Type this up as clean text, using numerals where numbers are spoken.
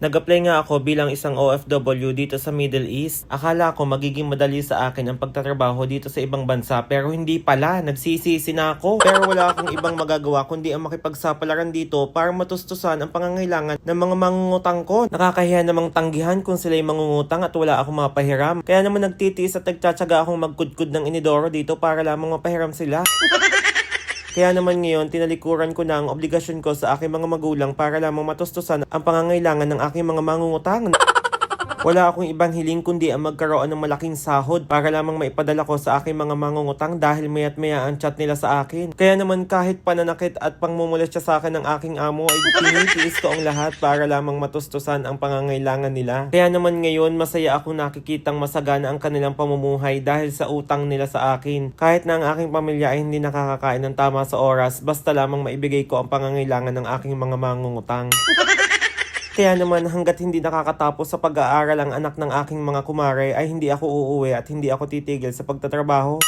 Nag-apply nga ako bilang isang OFW dito sa Middle East. Akala ko magiging madali sa akin ang pagtatrabaho dito sa ibang bansa pero hindi pala, nagsisisi na ako. Pero wala akong ibang magagawa kundi ang makipagsapalaran dito para matustusan ang pangangailangan ng mga mangungutang ko. Nakakahiya namang tanggihan kung sila'y mangungutang at wala akong mapahiram. Kaya naman nagtitiis at nagtsatsaga akong magkudkud ng inidoro dito para lamang mapahiram sila. Kaya naman ngayon, tinalikuran ko na ang obligasyon ko sa aking mga magulang para lamang matustusan ang pangangailangan ng aking mga mangungutang. Wala akong ibang hiling kundi ang magkaroon ng malaking sahod para lamang maipadala ko sa aking mga mangungutang dahil maya't maya ang chat nila sa akin. Kaya naman kahit pananakit at pangmumulestya sa akin ng aking amo ay tinitiis ko ang lahat para lamang matustusan ang pangangailangan nila. Kaya naman ngayon masaya akong nakikitang masagana ang kanilang pamumuhay dahil sa utang nila sa akin. Kahit na ang aking pamilya ay hindi nakakakain ng tama sa oras, basta lamang maibigay ko ang pangangailangan ng aking mga mangungutang. Kaya naman hanggat hindi nakakatapos sa pag-aaral ang anak ng aking mga kumare ay hindi ako uuwi at hindi ako titigil sa pagtatrabaho.